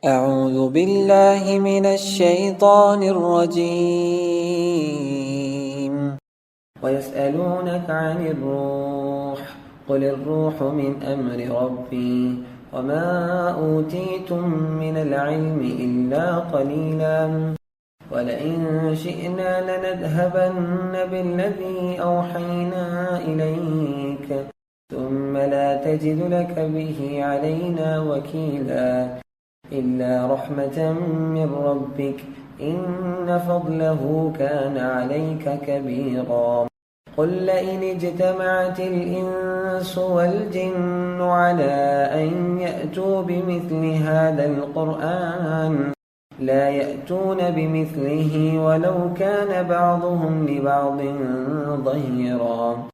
أعوذ بالله من الشيطان الرجيم. ويسألونك عن الروح قل الروح من أمر ربي وما أوتيتم من العلم إلا قليلا ولئن شئنا لنذهبن بالذي أوحينا إليك ثم لا تجد لك به علينا وكيلا إلا رحمة من ربك إن فضله كان عليك كبيرا قل لئن اجتمعت الإنس والجن على أن يأتوا بمثل هذا القرآن لا يأتون بمثله ولو كان بعضهم لبعض ظهيرا